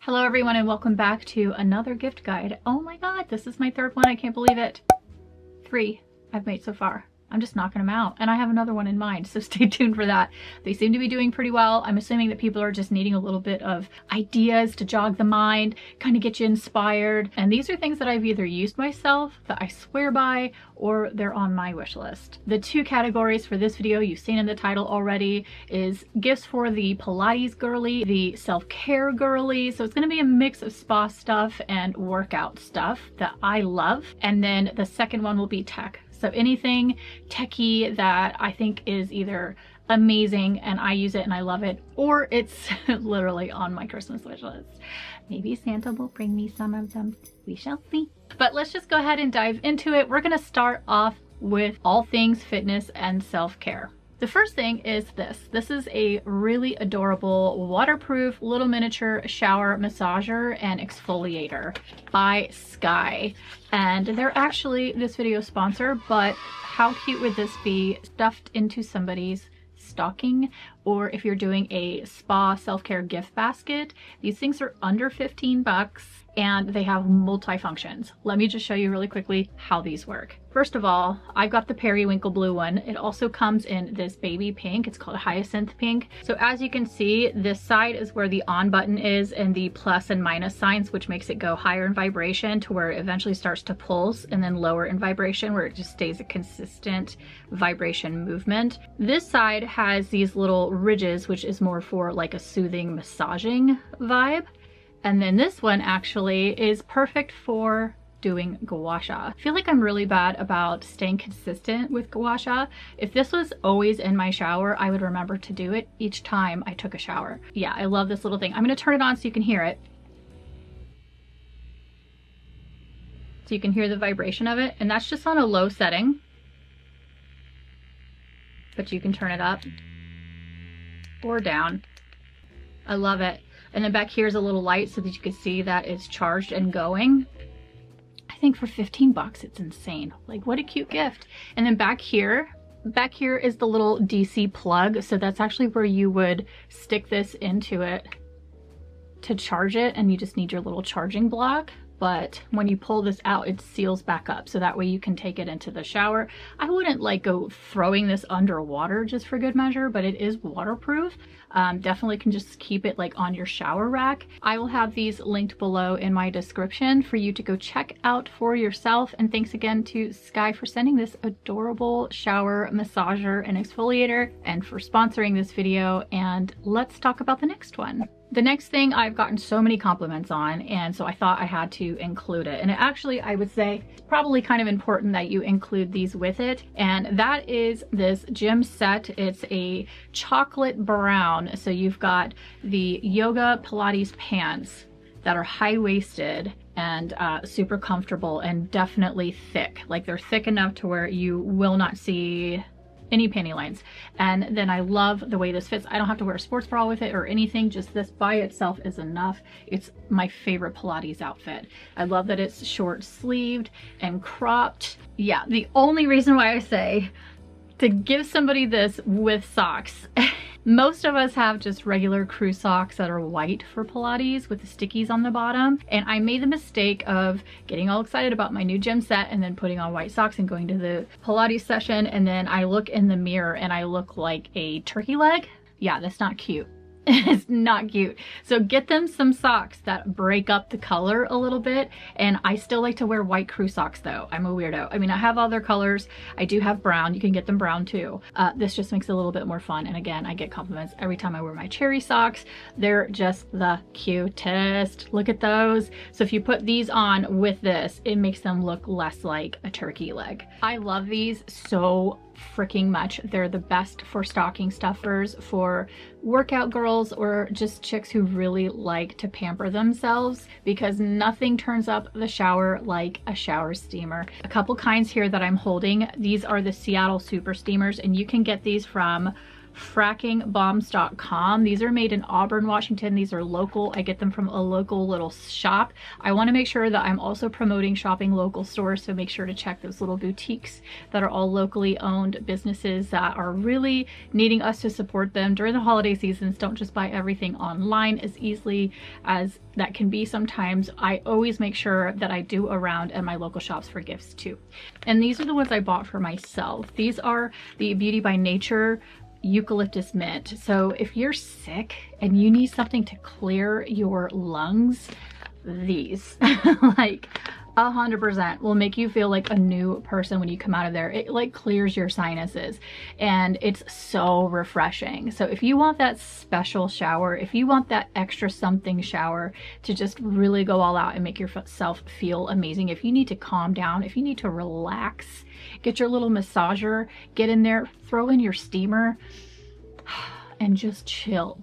Hello everyone and welcome back to another gift guide. Oh my god, this is my third one. I can't believe it. 3 I've made so far. I'm just knocking them out and I have another one in mind, so stay tuned for that. They seem to be doing pretty well. I'm assuming that people are just needing a little bit of ideas to jog the mind, kind of get you inspired. And these are things that I've either used myself, that I swear by, or they're on my wish list. The two categories for this video you've seen in the title already is gifts for the Pilates girly, the self-care girly. So it's going to be a mix of spa stuff and workout stuff that I love. And then the second one will be tech. So anything techie that I think is either amazing and I use it and I love it, or it's literally on my Christmas wish list. Maybe Santa will bring me some of them. We shall see. But let's just go ahead and dive into it. We're going to start off with all things fitness and self-care. The first thing is this. This is a really adorable waterproof little miniature shower massager and exfoliator by Sky. And they're actually this video sponsor, but how cute would this be stuffed into somebody's stocking, or if you're doing a spa self-care gift basket? These things are under 15 bucks and they have multi-functions. Let me just show you really quickly how these work. First of all, I've got the periwinkle blue one. It also comes in this baby pink. It's called hyacinth pink. So as you can see, this side is where the on button is and the plus and minus signs, which makes it go higher in vibration to where it eventually starts to pulse, and then lower in vibration where it just stays a consistent vibration movement. This side has these little ridges, which is more for like a soothing massaging vibe. And then this one actually is perfect for doing gua sha. I feel like I'm really bad about staying consistent with gua sha. If this was always in my shower, I would remember to do it each time I took a shower. Yeah, I love this little thing. I'm gonna turn it on so you can hear it. So you can hear the vibration of it, and that's just on a low setting. But you can turn it up or down. I love it. And then back here is a little light so that you can see that it's charged and going. I think for 15 bucks, it's insane. Like, what a cute gift. And then back here is the little DC plug. So that's actually where you would stick this into it to charge it, and you just need your little charging block. But when you pull this out, it seals back up, so that way you can take it into the shower. I wouldn't like go throwing this underwater just for good measure, but it is waterproof. Definitely can just keep it like on your shower rack. I will have these linked below in my description for you to go check out for yourself. And thanks again to Sky for sending this adorable shower massager and exfoliator, and for sponsoring this video. And let's talk about the next one. The next thing I've gotten so many compliments on, and so I thought I had to include it. And it actually, I would say, it's probably kind of important that you include these with it. And that is this gym set. It's a chocolate brown. So you've got the yoga Pilates pants that are high-waisted and super comfortable and definitely thick. Like, they're thick enough to where you will not see any panty lines. And then I love the way this fits. I don't have to wear a sports bra with it or anything. Just this by itself is enough. It's my favorite Pilates outfit. I love that it's short sleeved and cropped. Yeah, the only reason why I say to give somebody this with socks. Most of us have just regular crew socks that are white for Pilates with the stickies on the bottom. And I made the mistake of getting all excited about my new gym set and then putting on white socks and going to the Pilates session. And then I look in the mirror and I look like a turkey leg. Yeah, that's not cute. It's not cute. So get them some socks that break up the color a little bit. And I still like to wear white crew socks though. I'm a weirdo. I mean, I have other colors. I do have brown. You can get them brown too. This just makes it a little bit more fun. And again, I get compliments every time I wear my cherry socks. They're just the cutest. Look at those. So if you put these on with this, it makes them look less like a turkey leg. I love these so freaking much. They're the best for stocking stuffers, for workout girls, or just chicks who really like to pamper themselves, because nothing turns up the shower like a shower steamer. A couple kinds here that I'm holding. These are the Seattle Super Steamers, and you can get these from frackingbombs.com. These are made in Auburn, Washington. These are local. I get them from a local little shop. I want to make sure that I'm also promoting shopping local stores, so make sure to check those little boutiques that are all locally owned businesses that are really needing us to support them during the holiday seasons. Don't just buy everything online as easily as that can be sometimes. I always make sure that I do around at my local shops for gifts too. And these are the ones I bought for myself. These are the Beauty by Nature eucalyptus mint. So if you're sick and you need something to clear your lungs, these like 100% will make you feel like a new person when you come out of there. It like clears your sinuses and it's so refreshing. So if you want that special shower, if you want that extra something shower to just really go all out and make yourself feel amazing, if you need to calm down, if you need to relax, get your little massager, get in there, throw in your steamer and just chill.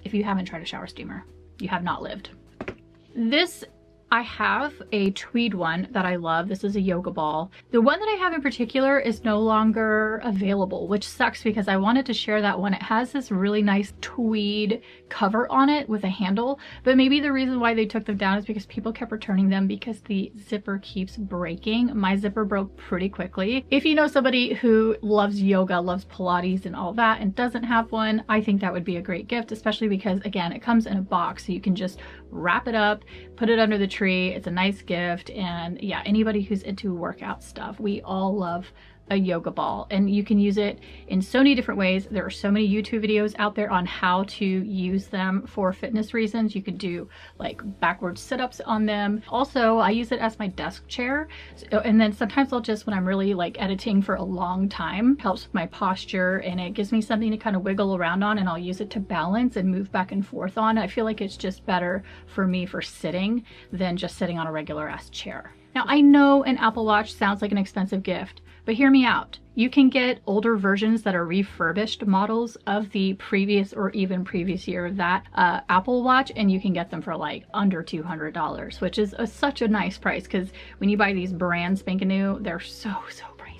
If you haven't tried a shower steamer, you have not lived. This, I have a tweed one that I love. This is a yoga ball. The one that I have in particular is no longer available, which sucks because I wanted to share that one. It has this really nice tweed cover on it with a handle, but maybe the reason why they took them down is because people kept returning them because the zipper keeps breaking. My zipper broke pretty quickly. If you know somebody who loves yoga, loves Pilates and all that and doesn't have one, I think that would be a great gift, especially because again, it comes in a box, so you can just wrap it up, put it under the tree. It's a nice gift. And yeah, anybody who's into workout stuff, we all love a yoga ball, and you can use it in so many different ways. There are so many YouTube videos out there on how to use them for fitness reasons. You could do like backward sit-ups on them. Also, I use it as my desk chair. And then sometimes I'll just, when I'm really like editing for a long time, helps with my posture and it gives me something to kind of wiggle around on, and I'll use it to balance and move back and forth on. I feel like it's just better for me for sitting than just sitting on a regular ass chair. Now, I know an Apple Watch sounds like an expensive gift, but hear me out. You can get older versions that are refurbished models of the previous or even previous year of that Apple Watch, and you can get them for like under $200, which is such a nice price because when you buy these brand spanking new, they're so pricey.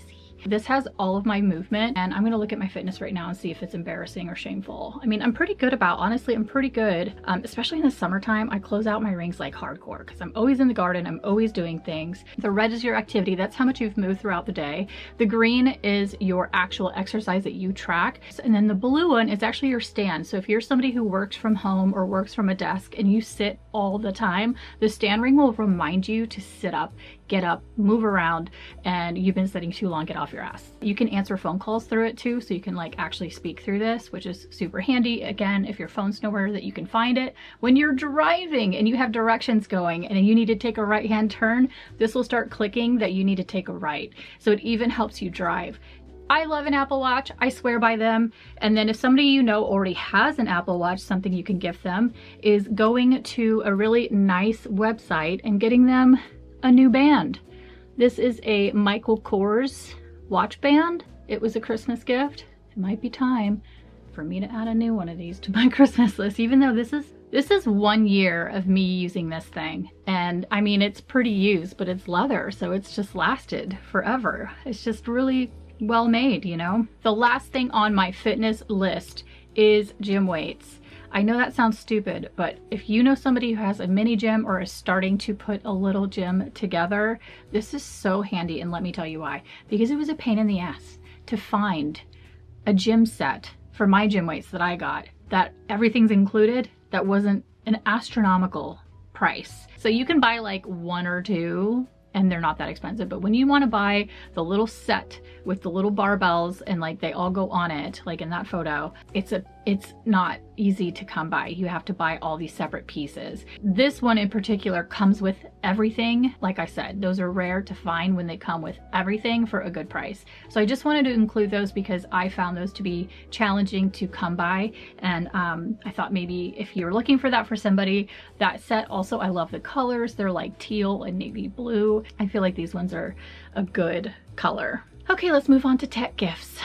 This has all of my movement, and I'm gonna look at my fitness right now and see if it's embarrassing or shameful. I mean, I'm pretty good about, honestly, I'm pretty good, especially in the summertime. I close out my rings like hardcore because I'm always in the garden, I'm always doing things. The red is your activity, that's how much you've moved throughout the day. The green is your actual exercise that you track. And then the blue one is actually your stand. So if you're somebody who works from home or works from a desk and you sit all the time, the stand ring will remind you to sit up, get up, move around, and you've been sitting too long, get off your ass. You can answer phone calls through it too, so you can like actually speak through this, which is super handy. Again, if your phone's nowhere that you can find it, when you're driving and you have directions going and you need to take a right-hand turn, this will start clicking that you need to take a right. So it even helps you drive. I love an Apple Watch, I swear by them. And then if somebody you know already has an Apple Watch, something you can gift them is going to a really nice website and getting them a new band. This is a Michael Kors watch band. It was a Christmas gift. It might be time for me to add a new one of these to my Christmas list, even though this is 1 year of me using this thing. And I mean, it's pretty used, but it's leather, so it's just lasted forever. It's just really well made, you know? The last thing on my fitness list is gym weights. I know that sounds stupid, but if you know somebody who has a mini gym or is starting to put a little gym together, this is so handy, and let me tell you why. Because it was a pain in the ass to find a gym set for my gym weights that I got, that everything's included, that wasn't an astronomical price. So you can buy like one or two and they're not that expensive, but when you want to buy the little set with the little barbells and like they all go on it, like in that photo, it's not easy to come by. You have to buy all these separate pieces. This one in particular comes with everything. Like I said, those are rare to find when they come with everything for a good price. So I just wanted to include those because I found those to be challenging to come by. And I thought maybe if you're looking for that for somebody, that set also, I love the colors. They're like teal and navy blue. I feel like these ones are a good color. Okay, let's move on to tech gifts.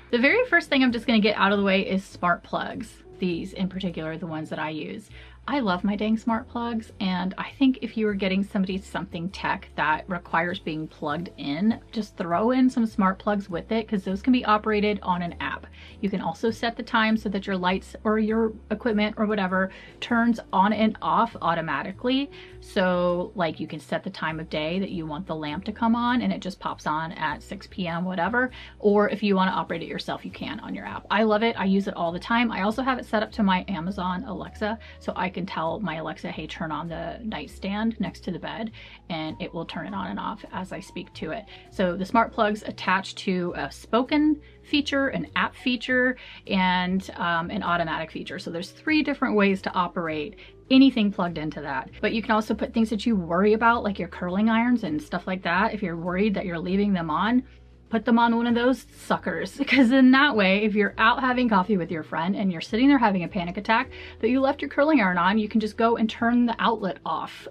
The very first thing I'm just gonna get out of the way is smart plugs. These in particular are the ones that I use. I love my dang smart plugs, and I think if you were getting somebody something tech that requires being plugged in, just throw in some smart plugs with it, because those can be operated on an app. You can also set the time so that your lights or your equipment or whatever turns on and off automatically. So like you can set the time of day that you want the lamp to come on and it just pops on at 6 p.m. whatever. Or if you want to operate it yourself, you can on your app. I love it. I use it all the time. I also have it set up to my Amazon Alexa, so I can tell my Alexa, hey, turn on the nightstand next to the bed, and it will turn it on and off as I speak to it. So the smart plugs attach to a spoken feature, an app feature, and an automatic feature. So there's 3 different ways to operate anything plugged into that. But you can also put things that you worry about, like your curling irons and stuff like that. If you're worried that you're leaving them on, put them on one of those suckers, because in that way, if you're out having coffee with your friend and you're sitting there having a panic attack that you left your curling iron on, you can just go and turn the outlet off.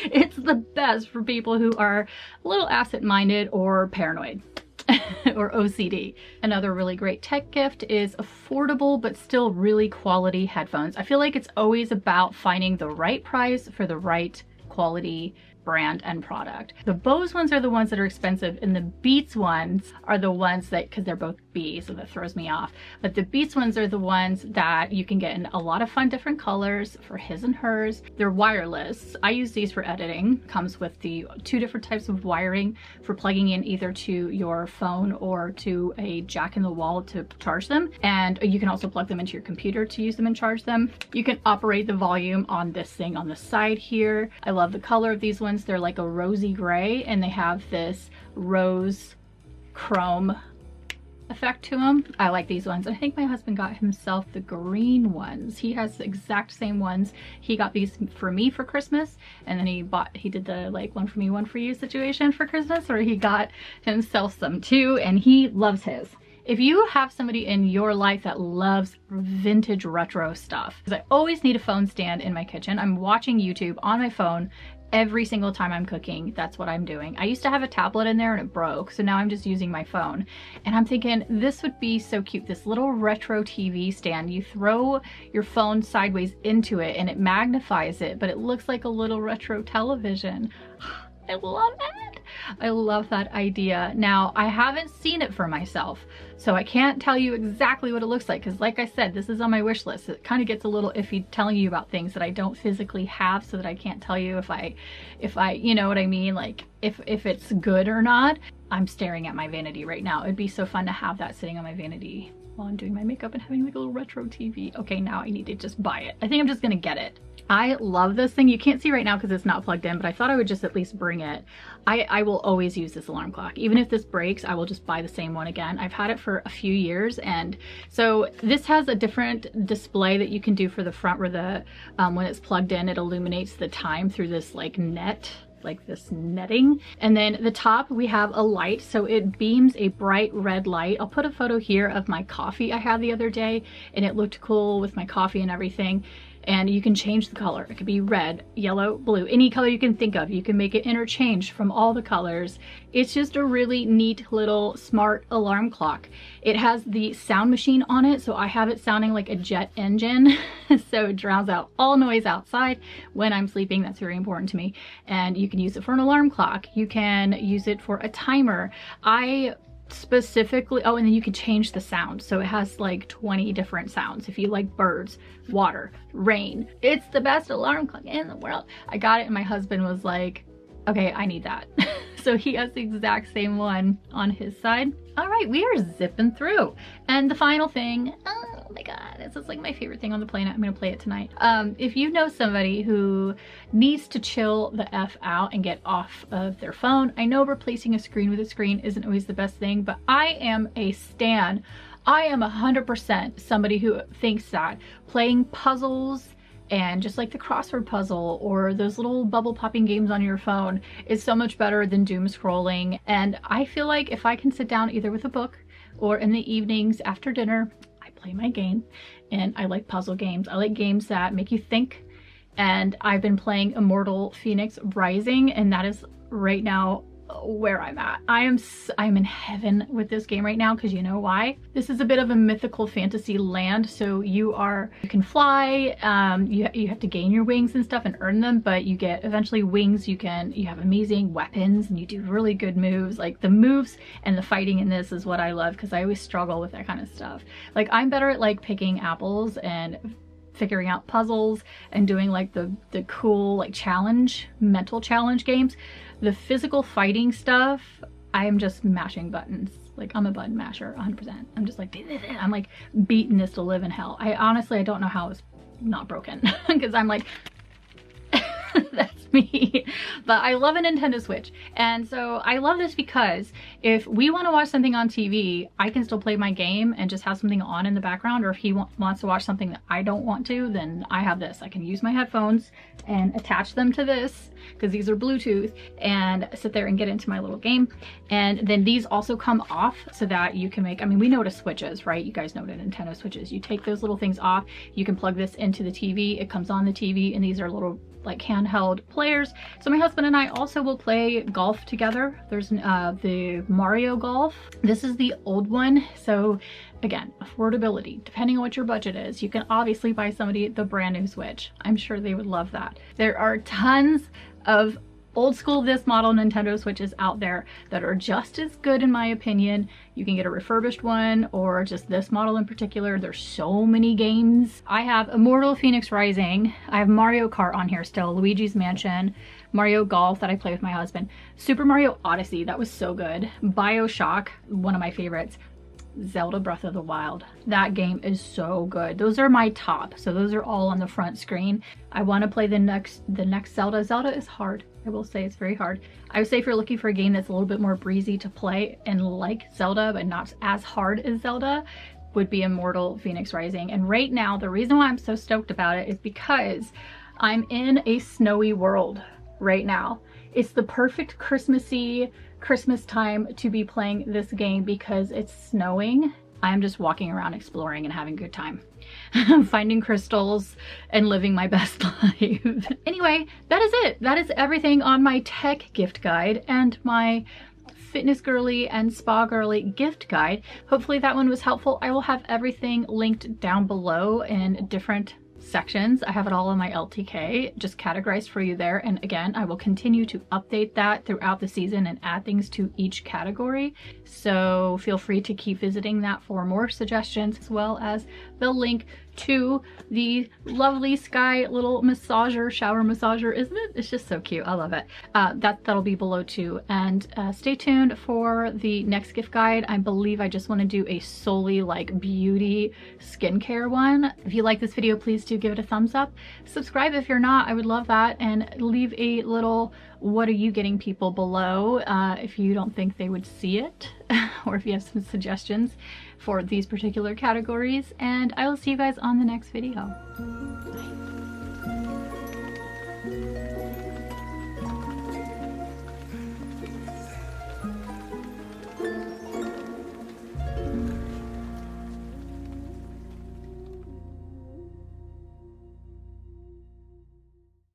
It's the best for people who are a little absent-minded or paranoid. Or OCD. Another really great tech gift is affordable but still really quality headphones. I feel like it's always about finding the right price for the right quality brand and product. The Bose ones are the ones that are expensive, and the Beats ones are the ones that, because they're both B, so that throws me off, but the Beats ones are the ones that you can get in a lot of fun different colors for his and hers. They're wireless. I use these for editing. Comes with the 2 different types of wiring for plugging in either to your phone or to a jack in the wall to charge them, and you can also plug them into your computer to use them and charge them. You can operate the volume on this thing on the side here. I love the color of these ones. They're like a rosy gray, and they have this rose chrome effect to them. I like these ones. I think my husband got himself the green ones. He has the exact same ones. He got these for me for Christmas, and then he did the like one for me, one for you situation for Christmas, or he got himself some too, and he loves his. If you have somebody in your life that loves vintage retro stuff, because I always need a phone stand in my kitchen. I'm watching YouTube on my phone every single time I'm cooking. That's what I'm doing. I used to have a tablet in there and it broke, so now I'm just using my phone. And I'm thinking this would be so cute, this little retro TV stand. You throw your phone sideways into it and it magnifies it, but it looks like a little retro television. I love it. I love that idea. Now, I haven't seen it for myself, so I can't tell you exactly what it looks like, because like I said, this is on my wish list. It kind of gets a little iffy telling you about things that I don't physically have, so that I can't tell you if I, you know what I mean? Like if it's good or not. I'm staring at my vanity right now. It'd be so fun to have that sitting on my vanity while I'm doing my makeup and having like a little retro TV. Okay, now I need to just buy it. I think I'm just gonna get it. I love this thing. You can't see right now because it's not plugged in, but I thought I would just at least bring it. I will always use this alarm clock. Even if this breaks, I will just buy the same one again. I've had it for a few years, and so this has a different display that you can do for the front where the when it's plugged in, it illuminates the time through this like net, like this netting. And then the top, we have a light, so it beams a bright red light. I'll put a photo here of my coffee I had the other day, and it looked cool with my coffee and everything. And you can change the color. It could be red, yellow, blue, any color you can think of. You can make it interchange from all the colors. It's just a really neat little smart alarm clock. It has the sound machine on it, so I have it sounding like a jet engine. So it drowns out all noise outside when I'm sleeping. That's very important to me. And you can use it for an alarm clock. You can use it for a timer. I specifically, oh, and then you can change the sound, so it has like 20 different sounds if you like birds, water, rain. It's the best alarm clock in the world. I got it and my husband was like, okay, I need that. So he has the exact same one on his side. All right, we are zipping through. And the final thing, oh my God, this is like my favorite thing on the planet. I'm gonna play it tonight. If you know somebody who needs to chill the F out and get off of their phone, I know replacing a screen with a screen isn't always the best thing, but I am a stan. I am 100% somebody who thinks that playing puzzles and just like the crossword puzzle or those little bubble popping games on your phone is so much better than doom scrolling. And I feel like if I can sit down either with a book or in the evenings after dinner, I play my game. And I like puzzle games. I like games that make you think. And I've been playing Immortal Phoenix Rising, and that is right now where I'm at. I'm in heaven with this game right now, because you know why? This is a bit of a mythical fantasy land, so you can fly, you have to gain your wings and stuff and earn them, but you get eventually wings, you have amazing weapons and you do really good moves. Like the moves and the fighting in this is what I love, because I always struggle with that kind of stuff. Like I'm better at like picking apples and figuring out puzzles and doing like the cool like mental challenge games. The physical fighting stuff, I am just mashing buttons. Like I'm a button masher 100%. I'm just like, I'm like beating this to live in hell. I don't know how it's not broken, because I'm like, that's me. But I love a Nintendo Switch, and so I love this because if we want to watch something on TV, I can still play my game and just have something on in the background, or if he wants to watch something that I don't want to, then I have this. I can use my headphones and attach them to this, because these are Bluetooth, and sit there and get into my little game. And then these also come off so that you can make, I mean, we know what a Switch is, right? You guys know what a Nintendo Switch is. You take those little things off, you can plug this into the TV, it comes on the TV, and these are little like handheld players. So my husband and I also will play golf together. There's the Mario Golf. This is the old one. So again, affordability, depending on what your budget is, you can obviously buy somebody the brand new Switch. I'm sure they would love that. There are tons of old school this model Nintendo Switches out there that are just as good in my opinion. You can get a refurbished one or just this model in particular. There's so many games. I have Immortal Phoenix Rising. I have Mario Kart on here still, Luigi's Mansion, Mario Golf that I play with my husband, Super Mario Odyssey, that was so good, BioShock, one of my favorites, Zelda Breath of the Wild. That game is so good. Those are my top. So those are all on the front screen. I want to play the next Zelda. Zelda is hard. I will say it's very hard. I would say if you're looking for a game that's a little bit more breezy to play and like Zelda, but not as hard as Zelda, would be Immortal Phoenix Rising. And right now, the reason why I'm so stoked about it is because I'm in a snowy world right now. It's the perfect Christmassy Christmas time to be playing this game because it's snowing. I'm just walking around exploring and having a good time. Finding crystals and living my best life. Anyway, that is it. That is everything on my tech gift guide and my fitness girly and spa girly gift guide. Hopefully that one was helpful. I will have everything linked down below in different sections. I have it all on my LTK, just categorized for you there. And again, I will continue to update that throughout the season and add things to each category. So feel free to keep visiting that for more suggestions, as well as the link to the lovely Sky little massager, shower massager, isn't it? It's just so cute. I love it. That'll be below too. And stay tuned for the next gift guide. I believe I just want to do a solely like beauty skincare one. If you like this video, please do give it a thumbs up. Subscribe if you're not, I would love that. And leave a little what are you getting people below if you don't think they would see it, or if you have some suggestions for these particular categories. And I will see you guys on the next video. Bye.